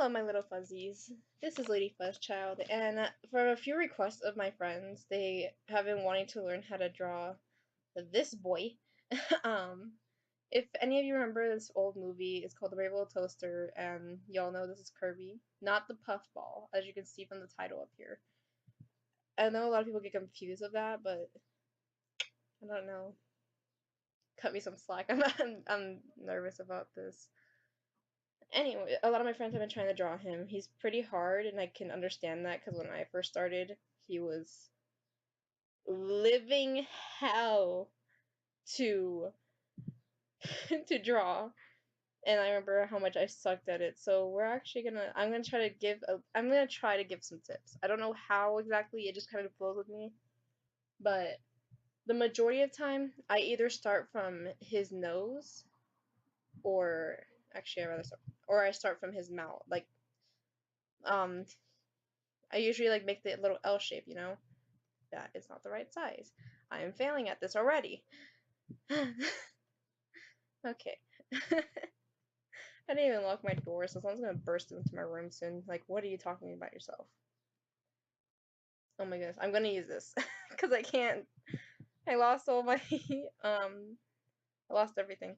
Hello, my little fuzzies. This is Lady Fuzzchild, and for a few requests of my friends, they have been wanting to learn how to draw this boy. um, if any of you remember this old movie, it's called The Brave Little Toaster, and y'all know this is Kirby, not the puffball, as you can see from the title up here. I know a lot of people get confused with that, but I don't know. Cut me some slack. I'm nervous about this. Anyway, a lot of my friends have been trying to draw him. He's pretty hard, and I can understand that because when I first started, he was living hell to to draw, and I remember how much I sucked at it. So I'm gonna try to give some tips. I don't know how exactly. It just kind of flows with me, but the majority of time, I either start from his nose, or actually, I start from his mouth, like um I usually like make the little L shape, you know? That is not the right size. I am failing at this already. Okay. I didn't even lock my door, so someone's gonna burst into my room soon. Like, what are you talking about yourself? Oh my goodness, I'm gonna use this because I can't. I lost all my I lost everything.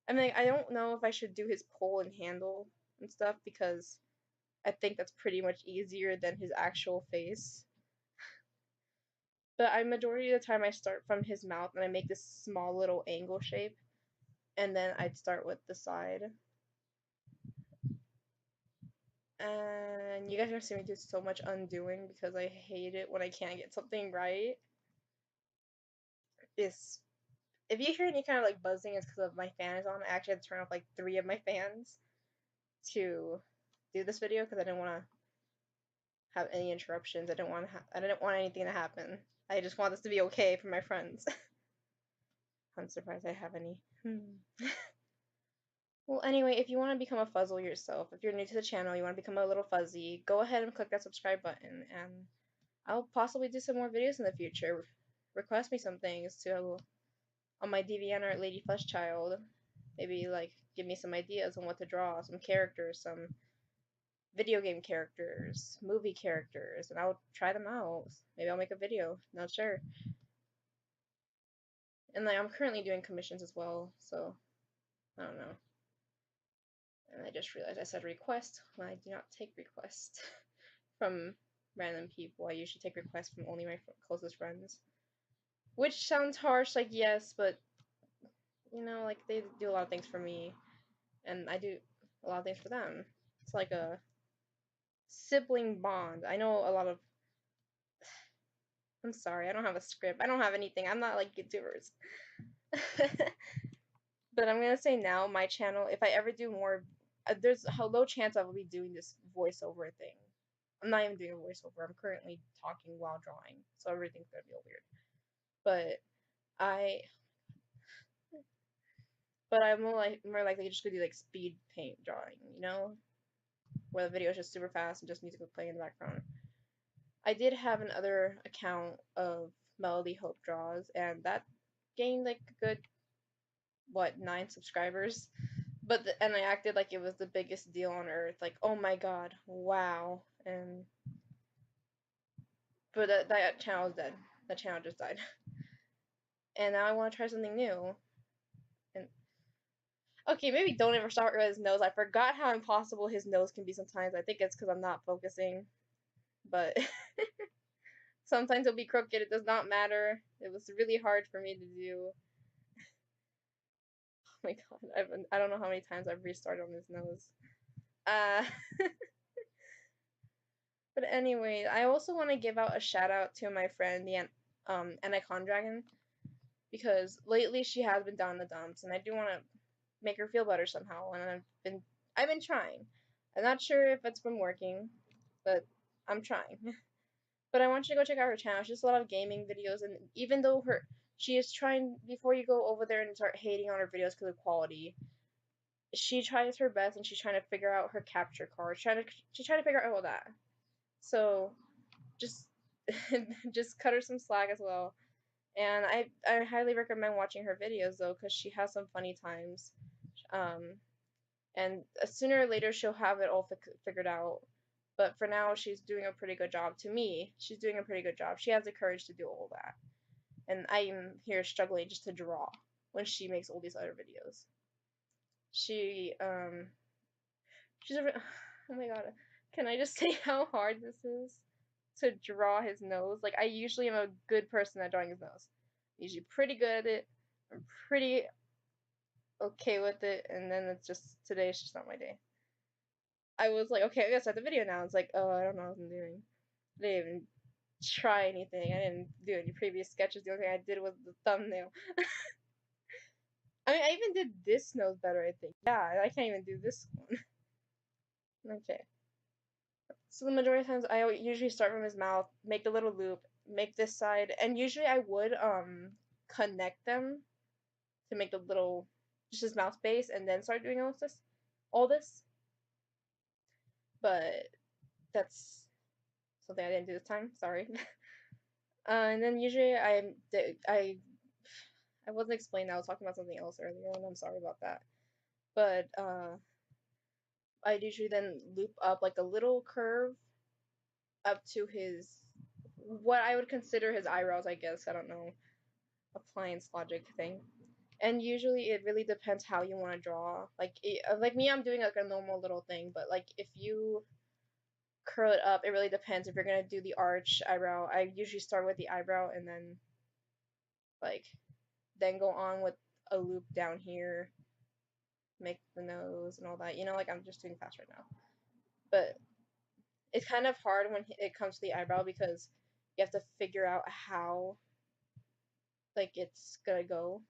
I mean, I don't know if I should do his pole and handle and stuff because I think that's pretty much easier than his actual face. But I majority of the time I start from his mouth and I make this small little angle shape, and then I'd start with the side. And you guys are gonna see me do so much undoing because I hate it when I can't get something right. It's If you hear any kind of like buzzing, it's because of my fan is on. I actually had to turn off like 3 of my fans to do this video because I didn't want to have any interruptions. I didn't want anything to happen. I just want this to be okay for my friends. I'm surprised I have any. Well, anyway, if you want to become a fuzzle yourself, if you're new to the channel, you want to become a little fuzzy, go ahead and click that subscribe button, and I'll possibly do some more videos in the future. Request me some things to on my Deviantart Lady Fuzzchild. Maybe like give me some ideas on what to draw, some characters, some video game characters, movie characters, and I'll try them out. Maybe I'll make a video. Not sure. And like I'm currently doing commissions as well, so I don't know. And I just realized I said request when I do not take requests from random people. I usually take requests from only my closest friends. Which sounds harsh, like yes, but you know, like they do a lot of things for me, and I do a lot of things for them. It's like a sibling bond. I know a lot of. I'm sorry, I don't have a script. I don't have anything. I'm not like YouTubers. But I'm gonna say now, my channel, if I ever do more, there's a low chance I will be doing this voiceover thing. I'm not even doing a voiceover. I'm currently talking while drawing, so everything's gonna be a weird. But I, I'm more likely just gonna do like speed paint drawing, you know, where the video is just super fast and just music will play in the background. I did have another account of Melody Hope Draws, and that gained like a good 9 subscribers. And I acted like it was the biggest deal on earth, like oh my god, wow. But that channel is dead. That channel just died. And now I want to try something new. And okay, maybe don't ever start with his nose. I forgot how impossible his nose can be sometimes. I think it's because I'm not focusing. But sometimes it'll be crooked. It does not matter. It was really hard for me to do. Oh my god, I don't know how many times I've restarted on his nose. But anyway, I also want to give out a shout out to my friend, the Anacondragon, because lately she has been down in the dumps, and I do want to make her feel better somehow, and I've been trying. I'm not sure if it's been working, but I'm trying. But I want you to go check out her channel. She does a lot of gaming videos, and even though she is trying, before you go over there and start hating on her videos because of quality, she tries her best, and she's trying to figure out her capture card. She's trying to figure out all that. So just just cut her some slack as well. And I highly recommend watching her videos though, because she has some funny times. and sooner or later she'll have it all figured out. But for now, she's doing a pretty good job. To me, she's doing a pretty good job. She has the courage to do all that, and I am here struggling just to draw when she makes all these other videos. She's a, oh my god, can I just say how hard this is to draw his nose? Like, I usually am a good person at drawing his nose. I'm usually pretty good at it. I'm pretty okay with it, and then it's just, today it's just not my day. I was like, okay, I gotta start the video now. It's like, oh, I don't know what I'm doing. I didn't even try anything. I didn't do any previous sketches. The only thing I did was the thumbnail. I mean, I even did this nose better, I think. Yeah, I can't even do this one. Okay. So the majority of times I usually start from his mouth, make the little loop, make this side, and usually I would connect them to make the little, just his mouth base, and then start doing all this. But that's something I didn't do this time. Sorry. And then usually I wasn't explaining. I was talking about something else earlier, and I'm sorry about that. But I usually then loop up like a little curve up to his, what I would consider his eyebrows, I guess. I don't know, appliance logic thing. And usually it really depends how you want to draw. Like me, I'm doing like a normal little thing, but like if you curl it up, it really depends. If you're gonna do the arch eyebrow, I usually start with the eyebrow and then like then go on with a loop down here, make the nose and all that. You know, like I'm just doing fast right now. But it's kind of hard when it comes to the eyebrow because you have to figure out how like it's gonna go,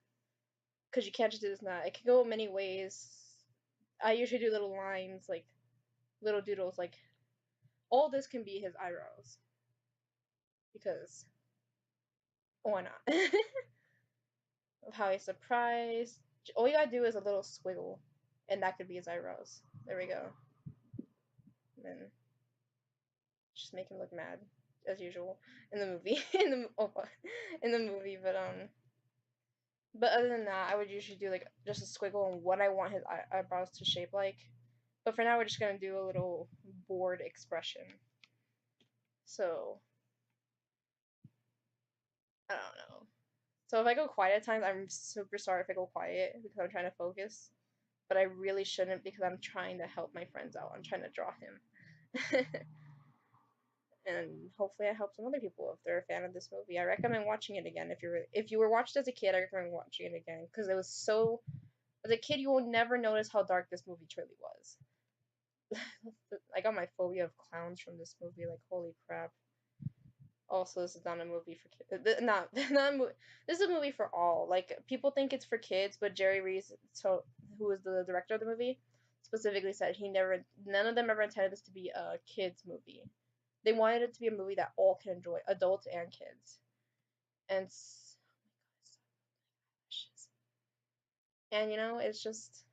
because you can't just do this now. It can go many ways. I usually do little lines, like little doodles, like all this can be his eyebrows because why not? Of how he's surprised. All you gotta do is a little squiggle, and that could be his eyebrows. There we go. And then just make him look mad as usual in the movie. In the movie, but other than that, I would usually do like just a squiggle on what I want his eyebrows to shape like. But for now, we're just gonna do a little bored expression. So I don't know. So if I go quiet at times, I'm super sorry if I go quiet because I'm trying to focus. But I really shouldn't because I'm trying to help my friends out. I'm trying to draw him. And hopefully I help some other people if they're a fan of this movie. I recommend watching it again. If you were watched as a kid, I recommend watching it again because it was so. As a kid, you will never notice how dark this movie truly was. I got my phobia of clowns from this movie. Like, holy crap. Also, this is not a movie for kids. This is a movie for all. Like, people think it's for kids, but Jerry Reese, who is the director of the movie, specifically said none of them ever intended this to be a kids movie. They wanted it to be a movie that all can enjoy, adults and kids. And you know, it's just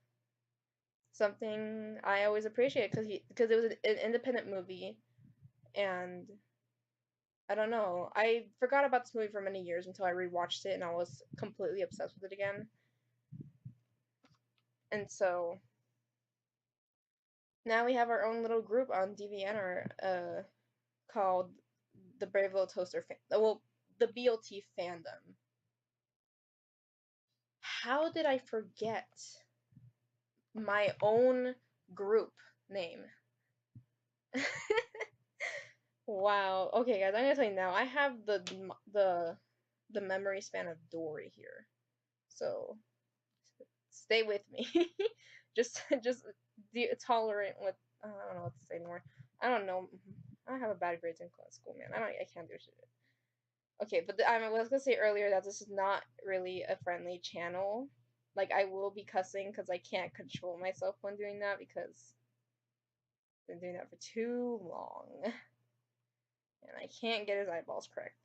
something I always appreciate because it was an independent movie, and I don't know. I forgot about this movie for many years until I rewatched it and I was completely obsessed with it again. And so now we have our own little group on Deviantart, called the Brave Little Toaster well, the BLT fandom. How did I forget my own group name? Wow. Okay, guys, I'm gonna tell you now. I have the memory span of Dory here, so stay with me. just tolerant with. I don't know what to say anymore. I don't know. I have a bad grades in school, man. I can't do shit. Okay, but I was gonna say earlier that this is not really a friendly channel. Like, I will be cussing because I can't control myself when doing that because I've been doing that for too long. And I can't get his eyeballs correct.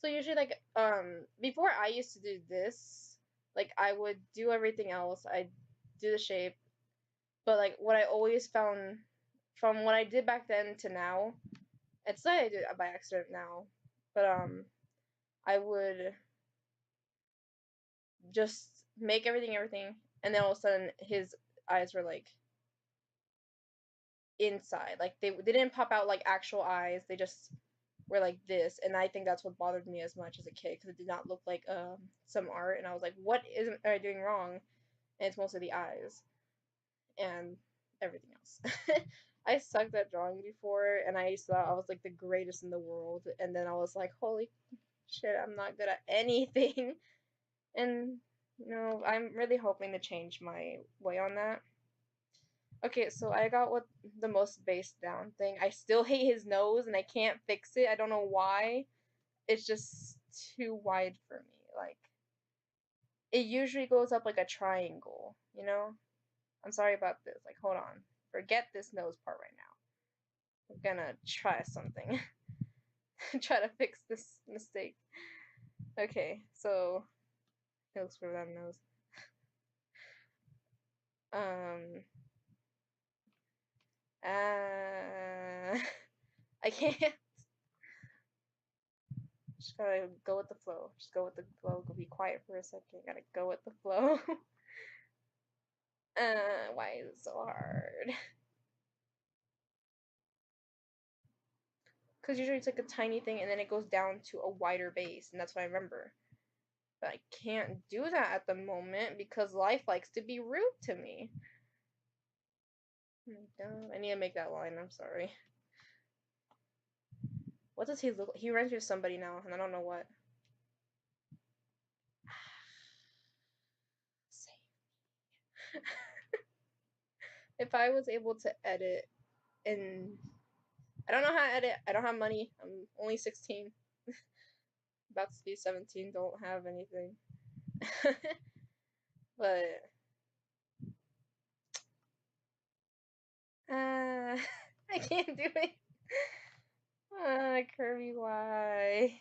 So usually, like, before I used to do this, like, I would do everything else. I'd do the shape, but, like, what I always found from what I did back then to now, it's like I do it by accident now, but, I would just make everything, and then all of a sudden, his eyes were like inside. Like they didn't pop out like actual eyes. They just were like this, and I think that's what bothered me as much as a kid because it did not look like some art, and I was like, what am I doing wrong? And it's mostly the eyes and everything else. I sucked at drawing before, and I thought I was like the greatest in the world, and then I was like, holy shit, I'm not good at anything. And I'm really hoping to change my way on that. Okay, so I got what the most base down thing. I still hate his nose, and I can't fix it. I don't know why. It's just too wide for me. Like, it usually goes up like a triangle, you know? I'm sorry about this. Like, hold on. Forget this nose part right now. I'm gonna try something. Try to fix this mistake. Okay, so it looks for that nose. Um, I can't. Just gotta go with the flow. Just go with the flow. Go be quiet for a second. Gotta go with the flow. Why is it so hard? Because usually it's like a tiny thing and then it goes down to a wider base, and that's what I remember. But I can't do that at the moment because life likes to be rude to me. I need to make that line. I'm sorry. What does he look like? He reminds me of somebody now, and I don't know what. If I was able to edit, and I don't know how to edit. I don't have money. I'm only 16. About to be 17. Don't have anything. But I can't do it. Kirby, why?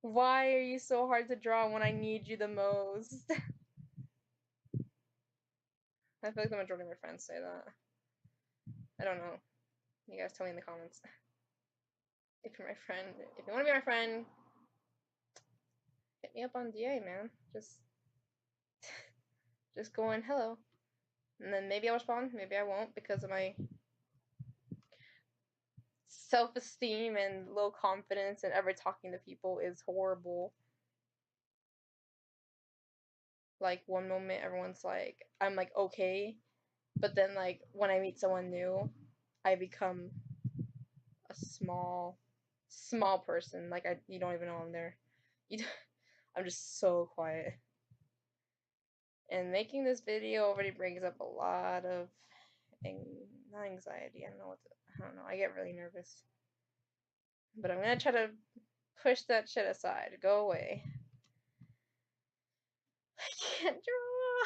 Why are you so hard to draw when I need you the most? I feel like the majority of my friends say that. I don't know. You guys tell me in the comments. If you're my friend, if you want to be my friend, hit me up on DA, man. Just go in hello. And then maybe I'll respond, maybe I won't because of my self-esteem and low confidence and ever talking to people is horrible. Like one moment everyone's like, I'm like okay, but then like when I meet someone new, I become a small person. Like you don't even know I'm there. I'm just so quiet. And making this video already brings up a lot of not anxiety. I don't know. I get really nervous. But I'm gonna try to push that shit aside. Go away. I can't draw.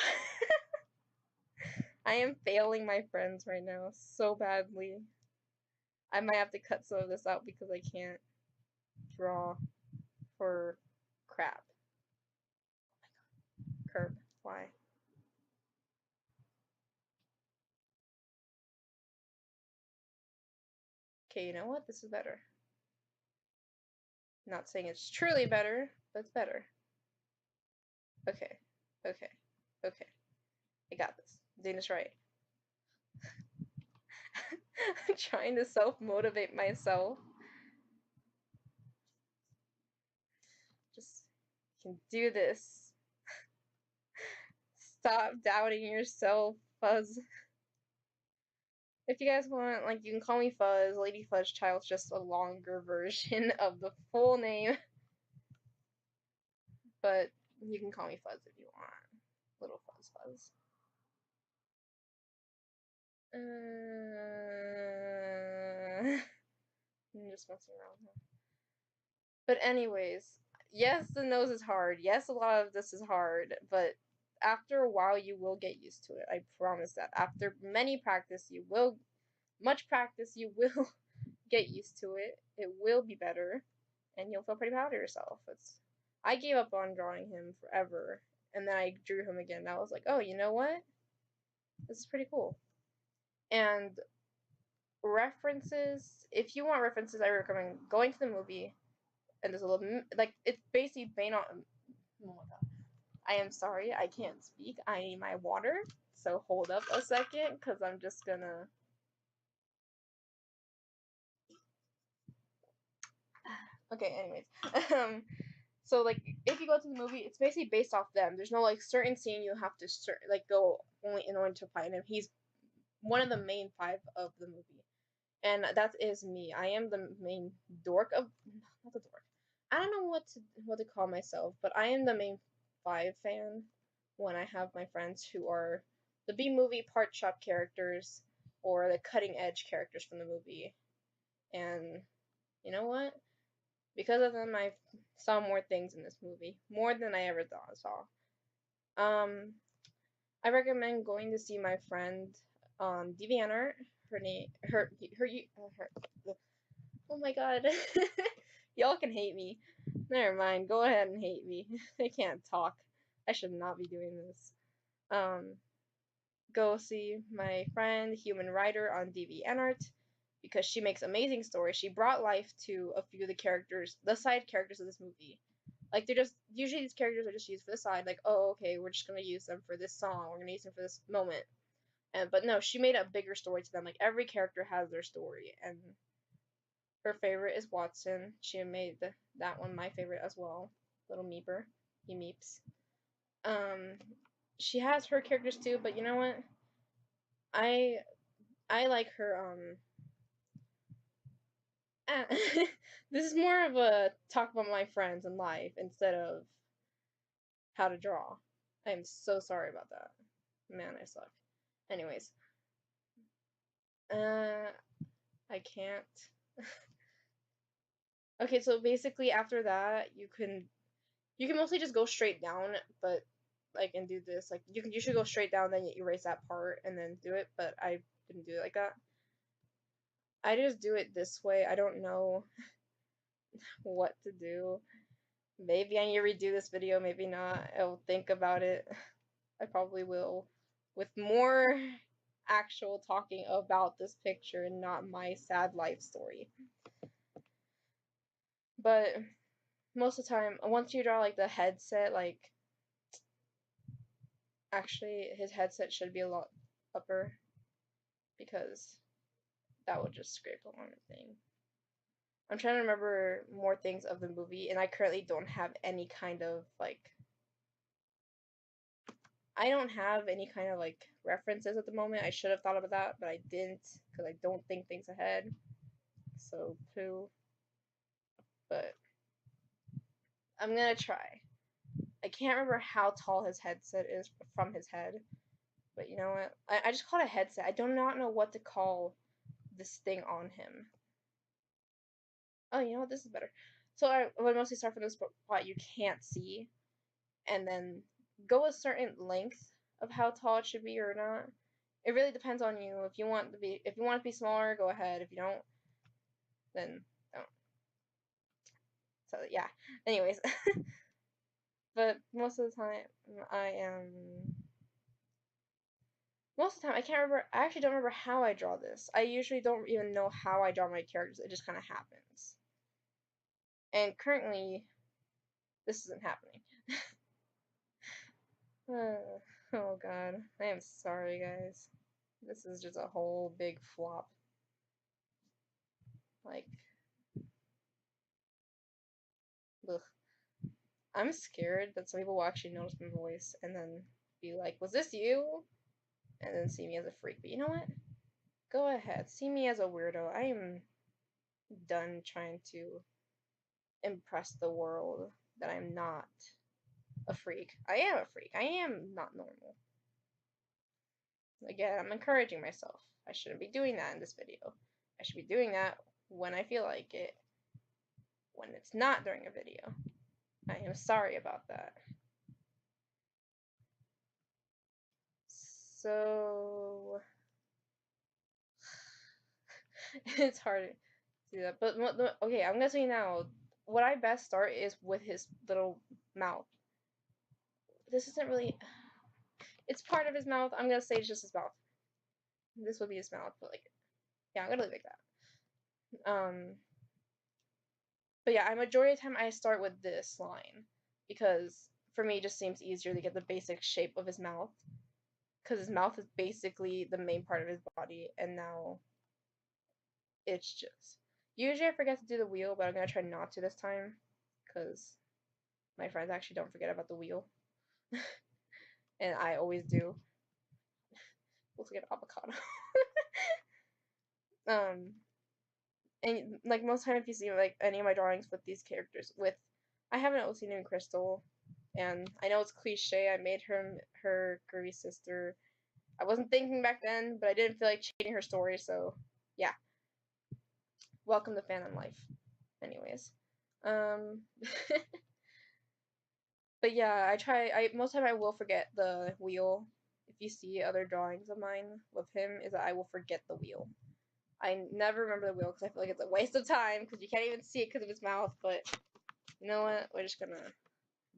I am failing my friends right now so badly. I might have to cut some of this out because I can't draw for crap. Curb. Why? Okay, you know what? This is better. Not saying it's truly better, but it's better. Okay. Okay. Okay. I got this. I'm doing this right. I'm trying to self-motivate myself. Just you can do this. Stop doubting yourself, Fuzz. If you guys want, like, you can call me Fuzz. Lady Fudge Child's just a longer version of the full name. But you can call me Fuzz if you want. Little Fuzz Fuzz. I'm just messing around here. But anyways, yes, the nose is hard. Yes, a lot of this is hard, but after a while you will get used to it. I promise that. After much practice, you will get used to it. It will be better, and you'll feel pretty proud of yourself. I gave up on drawing him forever, and then I drew him again. And I was like, oh, you know what? This is pretty cool. And references, if you want references, I recommend going to the movie. And there's a little, like, it's basically based on, oh my god. I am sorry, I can't speak. I need my water. so hold up a second, because I'm just gonna... Okay, anyways. So, like, if you go to the movie, it's basically based off them. There's no, like, certain scene you have to, like, go only in order to find him. He's one of the main 5 of the movie. And that is me. I am the main dork of... Not the dork. I don't know what to call myself, but I am the main 5 fan when I have my friends who are the B-movie part shop characters or the cutting edge characters from the movie. And you know what? Because of them, I saw more things in this movie. More than I ever thought I saw. I recommend going to see my friend on Deviantart. Her. Oh my god. Y'all can hate me. Never mind. Go ahead and hate me. I can't talk. I should not be doing this. Go see my friend Human Writer on Deviantart because she makes amazing stories. She brought life to a few of the characters, the side characters of this movie. Like, they're just, usually these characters are just used for the side, like, oh, okay, we're just gonna use them for this song, we're gonna use them for this moment. But no, she made a bigger story to them. Like, every character has their story, and her favorite is Watson. She made that one my favorite as well. Little Meeper. He meeps. She has her characters too, but you know what? I like her, this is more of a talk about my friends and life instead of how to draw. I am so sorry about that. Man, I suck. Anyways. I can't. Okay, so basically after that, you can mostly just go straight down, but like, and do this. Like, you should go straight down, then you erase that part and then do it, but I didn't do it like that. I just do it this way. I don't know what to do. Maybe I need to redo this video, maybe not. I'll think about it. I probably will. With more actual talking about this picture and not my sad life story. But most of the time, once you draw like the headset, like, actually his headset should be a lot upper because that would just scrape along the thing. I'm trying to remember more things of the movie, and I currently don't have any kind of like, I don't have any kind of like references at the moment. I should have thought about that, but I didn't because I don't think things ahead. So poo. But I'm gonna try. I can't remember how tall his headset is from his head, but you know what? I just called it a headset. I do not know what to call this thing on him. Oh, you know what? This is better. So I would mostly start from this spot you can't see, and then go a certain length of how tall it should be or not. It really depends on you. If you want it to be smaller, go ahead. If you don't, then don't. So yeah. Anyways, but most of the time most of the time I can't remember. I actually don't remember how I draw this. I usually don't even know how I draw my characters. It just kind of happens. And currently, this isn't happening. Oh god. I am sorry, guys. This is just a whole big flop. Like, ugh. I'm scared that some people will actually notice my voice and then be like, was this you? And then see me as a freak. But you know what? Go ahead. See me as a weirdo. I am done trying to impress the world that I'm not a freak. I am a freak. I am not normal. Again, I'm encouraging myself. I shouldn't be doing that in this video. I should be doing that when I feel like it. When it's not during a video. I am sorry about that. So it's hard to do that. But okay, I'm gonna say now, what I best start is with his little mouth. This isn't really, it's part of his mouth. I'm gonna say it's just his mouth. This would be his mouth, but like, yeah, I'm gonna leave it like that. But yeah, majority of the time I start with this line because for me it just seems easier to get the basic shape of his mouth. because his mouth is basically the main part of his body, and now it's just. Usually I forget to do the wheel, but I'm gonna try not to this time, because my friends actually don't forget about the wheel. And I always do. Let's get avocado. um, and like most time, if you see like any of my drawings with these characters, I have an OC named Crystal, and I know it's cliche. I made her Kirby sister. I wasn't thinking back then, but I didn't feel like changing her story, so yeah. Welcome to fandom life. Anyways, um, but yeah, most of the time I will forget the wheel. If you see other drawings of mine with him, is that I will forget the wheel. I never remember the wheel because I feel like it's a waste of time because you can't even see it because of his mouth. But you know what? We're just gonna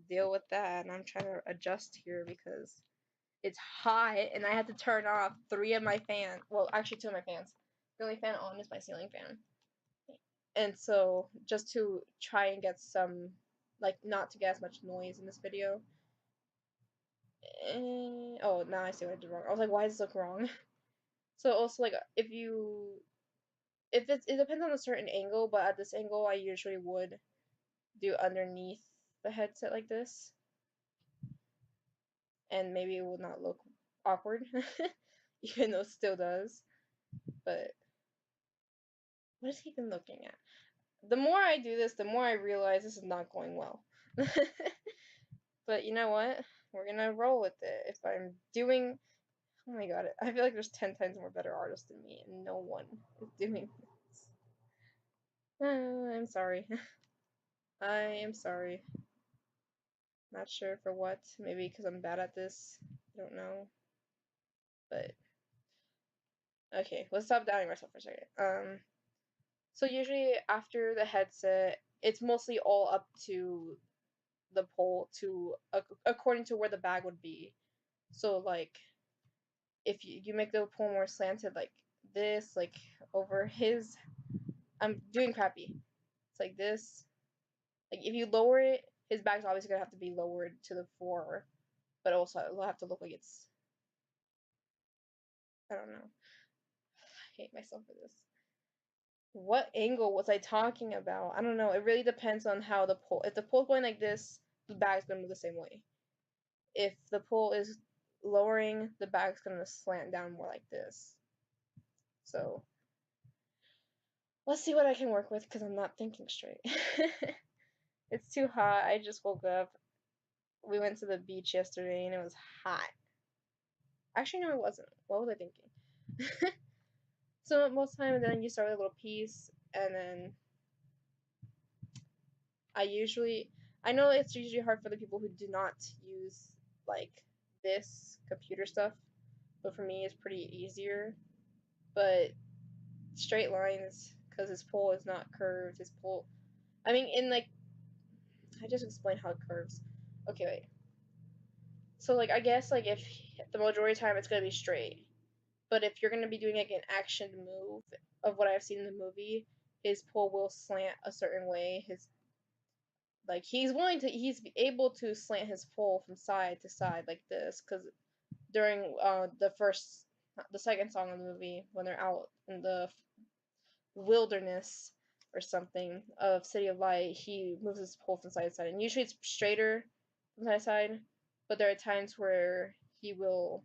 deal with that. And I'm trying to adjust here because it's hot and I had to turn off 3 of my fans. Well, actually 2 of my fans. The only fan on is my ceiling fan. And so just to try and get some, like, not to get as much noise in this video. Oh, now I see what I did wrong. I was like, why does this look wrong? So also, like, it depends on a certain angle, but at this angle I usually would do underneath the headset like this, and maybe it will not look awkward, even though it still does. But what is he even looking at? The more I do this, the more I realize this is not going well. But you know what? We're gonna roll with it. If I'm doing, oh my god, I feel like there's 10 times more better artists than me, and no one is doing this. I'm sorry. I am sorry. Not sure for what. Maybe because I'm bad at this. I don't know. But okay, let's stop doubting myself for a second. So usually after the headset, it's mostly all up to the pole to according to where the bag would be. So like if you make the pole more slanted like this, like over his, I'm doing crappy. It's like this. Like if you lower it, his bag's obviously gonna have to be lowered to the floor, but also it'll have to look like it's, I don't know. I hate myself for this. What angle was I talking about? I don't know. It really depends on how the pole. If the pole's going like this, the bag's gonna move the same way. If the pole is lowering, the bag's gonna slant down more like this. So let's see what I can work with because I'm not thinking straight. It's too hot. I just woke up. We went to the beach yesterday and it was hot. Actually, no, it wasn't. What was I thinking? So most of the time, then you start with a little piece, and then I know it's usually hard for the people who do not use like this computer stuff, but for me it's pretty easier. But straight lines, because his pole is not curved. His pole, I mean, in like, I just explained how it curves. Okay, wait. So like, I guess like if the majority of the time it's gonna be straight, but if you're gonna be doing like an action move of what I've seen in the movie, his pole will slant a certain way. He's able to slant his pole from side to side like this, because during the second song of the movie, when they're out in the wilderness or something of City of Light, he moves his pole from side to side, and usually it's straighter from side to side, but there are times where he will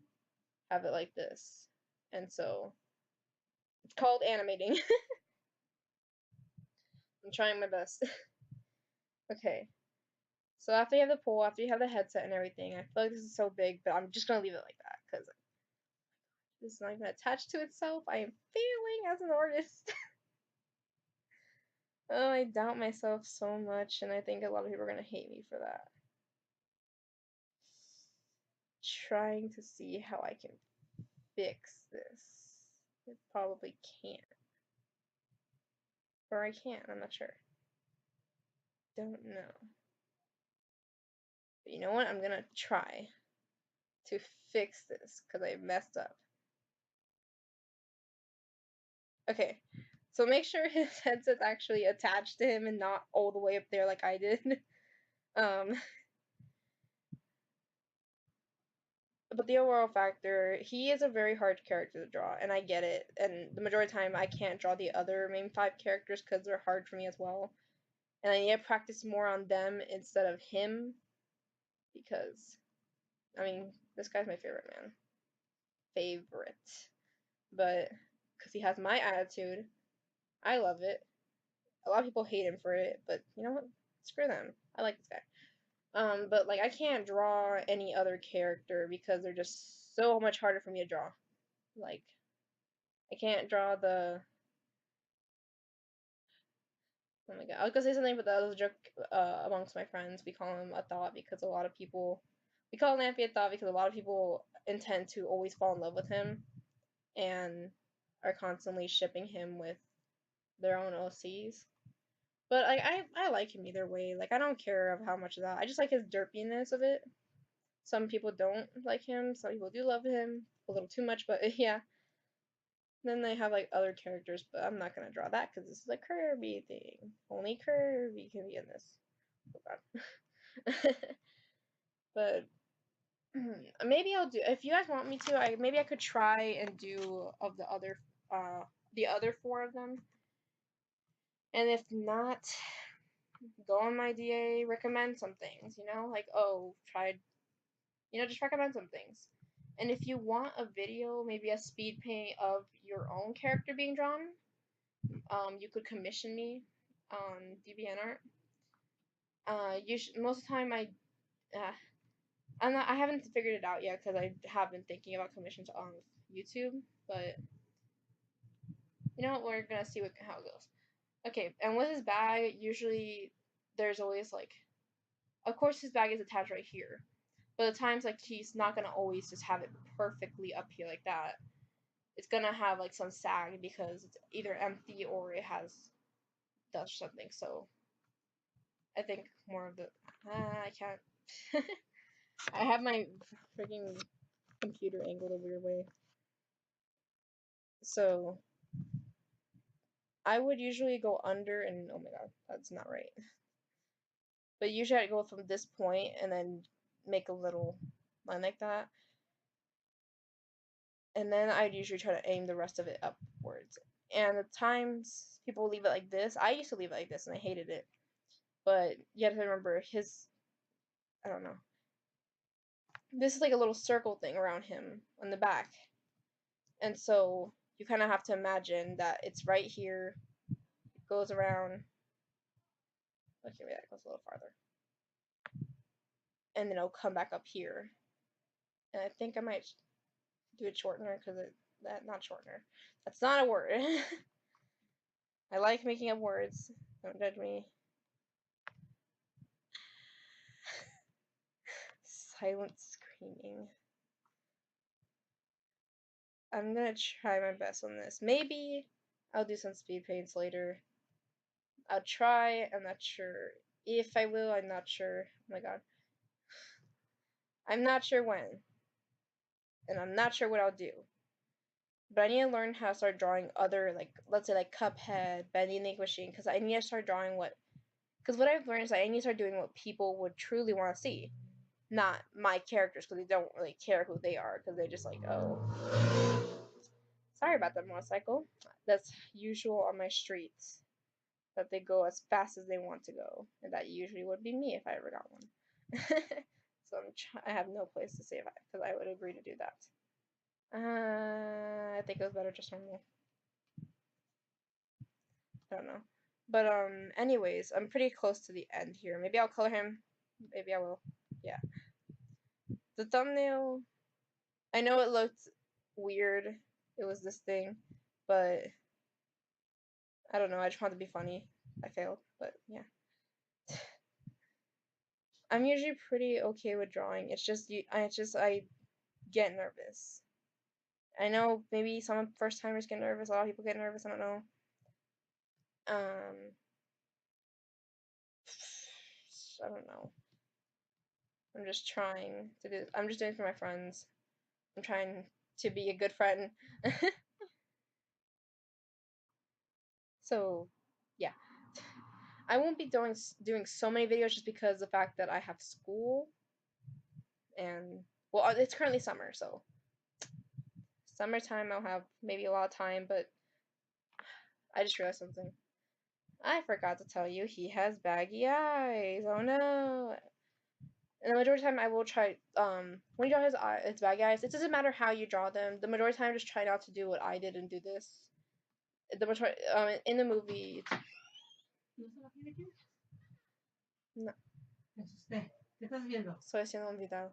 have it like this, and so it's called animating. I'm trying my best. Okay. So after you have the pole, after you have the headset and everything, I feel like this is so big, but I'm just gonna leave it like that because this is not even attached to itself. I am failing as an artist. Oh, I doubt myself so much, and I think a lot of people are gonna hate me for that. Trying to see how I can fix this. I probably can't. Or I can't, I'm not sure. Don't know. But you know what? I'm gonna try to fix this because I messed up. Okay, so make sure his headset's actually attached to him and not all the way up there like I did. Um, but the overall factor, he is a very hard character to draw, and I get it. And the majority of the time, I can't draw the other main 5 characters because they're hard for me as well. And I need to practice more on them instead of him, because, I mean, this guy's my favorite, man. Favorite. But, because he has my attitude, I love it. A lot of people hate him for it, but you know what? Screw them. I like this guy. But like I can't draw any other character because they're just so much harder for me to draw. Like I can't draw the oh my god. I was gonna say something, but that was a joke amongst my friends. We call him a thought because a lot of people we call Lampy a thought because a lot of people intend to always fall in love with him and are constantly shipping him with their own OCs. But like I like him either way. Like I don't care of how much of that. I just like his derpiness of it. Some people don't like him. Some people do love him a little too much. But yeah. Then they have like other characters, but I'm not gonna draw that because this is a Kirby thing. Only Kirby can be in this. Oh god. But maybe I'll do. If you guys want me to, maybe I could try and do of the other 4 of them. And if not, go on my DA, recommend some things, you know? Like, oh, try, just recommend some things. And if you want a video, maybe a speed paint of your own character being drawn, you could commission me on Deviantart. Most of the time I haven't figured it out yet because I have been thinking about commissions on YouTube, but you know what, we're gonna see how it goes. Okay, and with his bag, usually there's always like, of course his bag is attached right here, but at times like he's not gonna always just have it perfectly up here like that. It's gonna have like some sag because it's either empty or it has dust or something. So I think more of the I can't. I have my freaking computer angled a weird way. So I would usually go under and oh my god, that's not right. But usually I'd go from this point and then make a little line like that. And then I'd usually try to aim the rest of it upwards. And at times people leave it like this. I used to leave it like this and I hated it. But you have to remember I don't know. This is like a little circle thing around him on the back. And so you kind of have to imagine that it's right here. It goes around. Okay, wait, that goes a little farther. And then it'll come back up here. And I think I might do a shortener because not shortener. That's not a word. I like making up words. Don't judge me. Silent screaming. I'm gonna try my best on this. Maybe I'll do some speed paints later. I'll try. I'm not sure if I will. I'm not sure. Oh my god. I'm not sure when. And I'm not sure what I'll do. But I need to learn how to start drawing other, like, let's say, like Cuphead, Bendy and the Ink Machine, because I need to start drawing because what I've learned is I need to start doing what people would truly want to see. Not my characters, because they don't really care who they are, because they're just like, oh. Sorry about that motorcycle. That's usual on my streets. That they go as fast as they want to go. And that usually would be me if I ever got one. So I have no place to say that, because I would agree to do that. I think it was better just normal. I don't know. But anyways, I'm pretty close to the end here. Maybe I'll color him. Maybe I will. Yeah. The thumbnail, I know it looked weird. It was this thing, but I don't know. I just wanted to be funny. I failed, but yeah. I'm usually pretty okay with drawing. It's just I get nervous. I know maybe some first timers get nervous. A lot of people get nervous. I don't know. I don't know. I'm just trying to do. I'm just doing it for my friends. I'm trying to be a good friend. So, yeah. I won't be doing so many videos just because the fact that I have school and Well, it's currently summer, so summertime I'll have maybe a lot of time, but I just realized something. I forgot to tell you he has baggy eyes. Oh no. And the majority of the time I will try when you draw his baggy eyes, it doesn't matter how you draw them. The majority of the time just try not to do what I did and do this. The majority in the movie no. Estoy haciendo un video.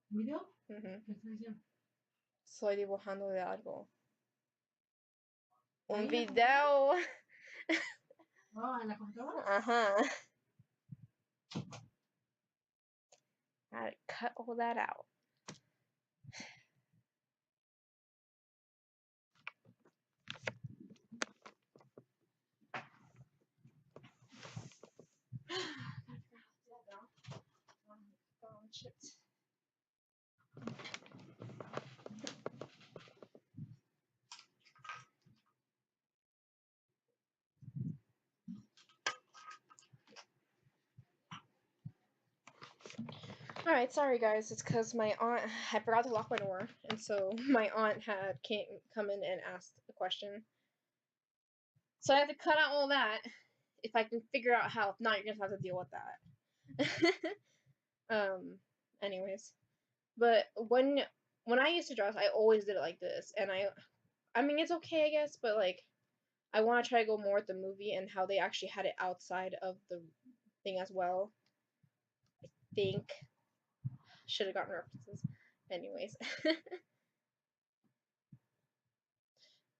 ¿Video? Estoy dibujando de algo. Un video. Oh, ¿en la computadora? Uh-huh. Gotta cut all that out. Shit. Alright, sorry guys, it's because my aunt, I forgot to lock my door, and so my aunt had come in and asked a question. So I have to cut out all that, if I can figure out how. If not, you're gonna have to deal with that. Anyways. But when I used to dress, I always did it like this, and I mean, it's okay, I guess, but like, I want to try to go more with the movie and how they actually had it outside of the thing as well. I think should have gotten references. Anyways.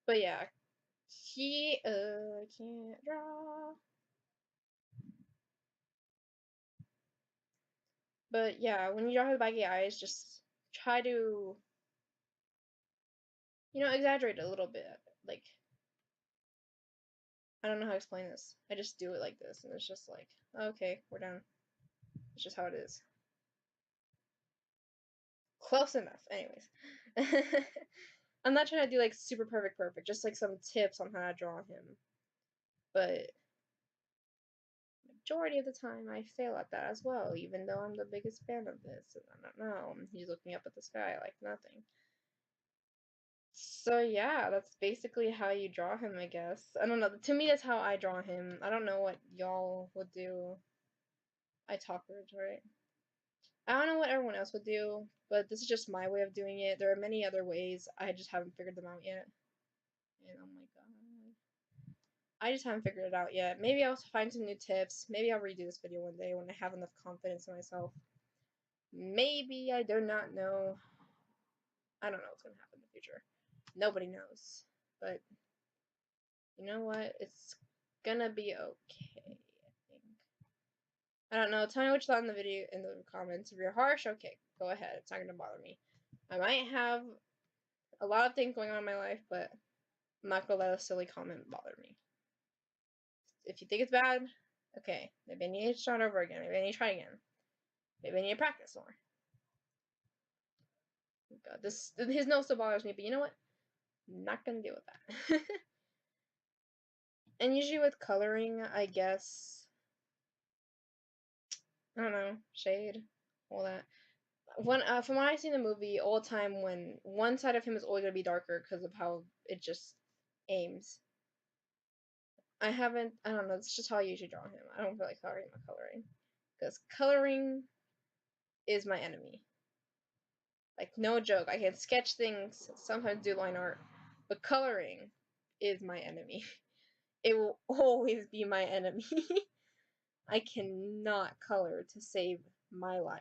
But yeah, he can't draw. But yeah, when you draw his baggy eyes, just try to, exaggerate it a little bit. Like, I don't know how to explain this. I just do it like this, and it's just like, okay, we're done. It's just how it is. Close enough. Anyways. I'm not trying to do like super perfect, just like some tips on how to draw him. But majority of the time I fail at that as well, even though I'm the biggest fan of this. And I don't know, he's looking up at the sky like nothing. So yeah, that's basically how you draw him, I guess. I don't know. To me, that's how I draw him. I don't know what y'all would do. I talk words, right? I don't know what everyone else would do, but this is just my way of doing it. There are many other ways. I just haven't figured them out yet. And oh my god. I just haven't figured it out yet. Maybe I'll find some new tips. Maybe I'll redo this video one day when I have enough confidence in myself. Maybe, I do not know. I don't know what's gonna happen in the future. Nobody knows. But you know what? It's gonna be okay, I think. I don't know. Tell me what you thought in the video in the comments. If you're harsh, okay, go ahead. It's not gonna bother me. I might have a lot of things going on in my life, but I'm not gonna let a silly comment bother me. If you think it's bad, okay, maybe I need to start over again. Maybe I need to try again. Maybe I need to practice more. Oh god, his nose still bothers me, but you know what? I'm not gonna deal with that. And usually with coloring, I guess, I don't know, shade, all that. From what I see in the movie, all the time when one side of him is always gonna be darker because of how it just aims. I don't know, it's just how I usually draw him. I don't feel like coloring. Because coloring is my enemy. Like, no joke. I can sketch things, sometimes do line art, but coloring is my enemy. It will always be my enemy. I cannot color to save my life.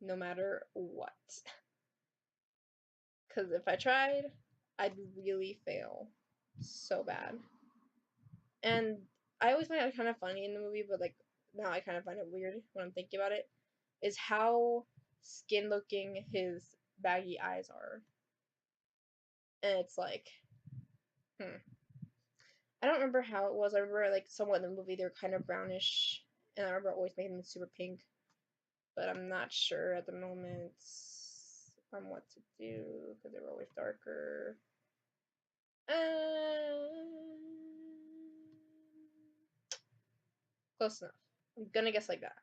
No matter what. Because if I tried, I'd really fail so bad. And I always find it kind of funny in the movie, but like now I kind of find it weird when I'm thinking about it, is how skin looking his baggy eyes are. And it's like, I don't remember how it was. I remember like somewhat in the movie they were kind of brownish, and I remember always making them super pink. But I'm not sure at the moment on what to do because they were always darker. Close enough. I'm gonna guess like that.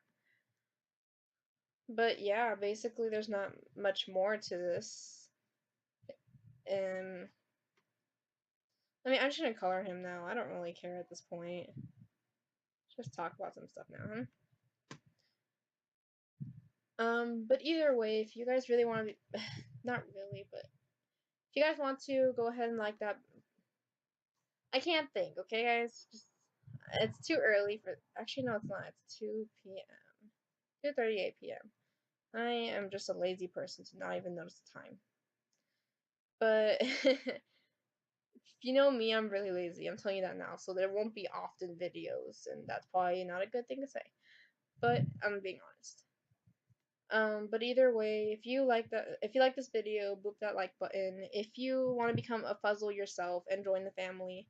But yeah, basically there's not much more to this. And I mean, I'm just gonna color him now. I don't really care at this point. Just talk about some stuff now, huh? But either way, if you guys really want to be, not really, but if you guys want to, go ahead and like that. I can't think, okay, guys? Just, it's too early for, actually, no, it's not. It's 2 p.m. 2:38 p.m. I am just a lazy person to not even notice the time. But if you know me, I'm really lazy. I'm telling you that now. So there won't be often videos, and that's probably not a good thing to say. But I'm being honest. But either way, if you like this video, boop that like button. If you want to become a puzzle yourself and join the family,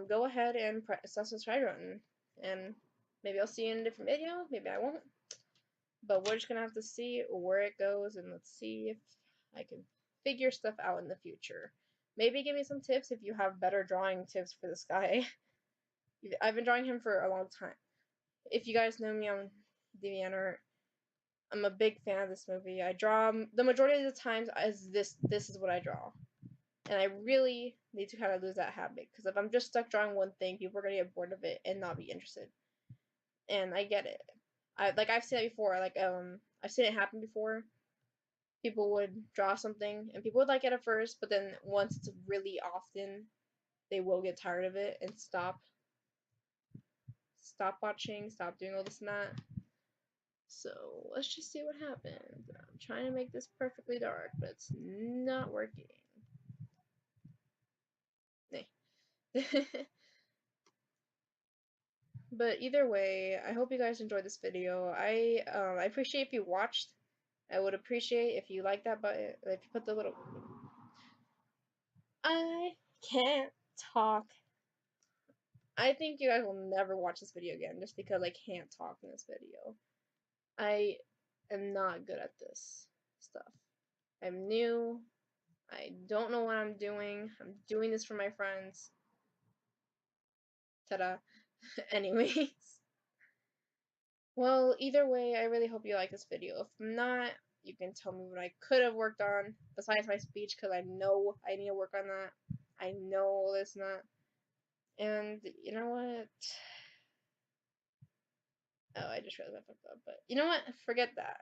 go ahead and press that subscribe button. And maybe I'll see you in a different video. Maybe I won't. But we're just gonna have to see where it goes, and let's see if I can figure stuff out in the future. Maybe give me some tips if you have better drawing tips for this guy. I've been drawing him for a long time. If you guys know me on Deviantart, I'm a big fan of this movie. I draw the majority of the times as this is what I draw. And I really need to kind of lose that habit, because if I'm just stuck drawing one thing, people are gonna get bored of it and not be interested. And I get it. I've seen it before. I've seen it happen before. People would draw something and people would like it at first, but then once it's really often, they will get tired of it and stop watching, stop doing all this and that. So let's just see what happens. I'm trying to make this perfectly dark, but it's not working. But either way, I hope you guys enjoyed this video. I appreciate if you watched. I would appreciate if you like that button, if you put the little. I can't talk. I think you guys will never watch this video again just because I can't talk in this video. I am not good at this stuff. I'm new. I don't know what I'm doing. I'm doing this for my friends. Ta-da. Anyways. Well, either way, I really hope you like this video. If not, you can tell me what I could have worked on besides my speech, because I know I need to work on that. I know all this and that. And you know what? Oh, I just realized I fucked up. But you know what? Forget that.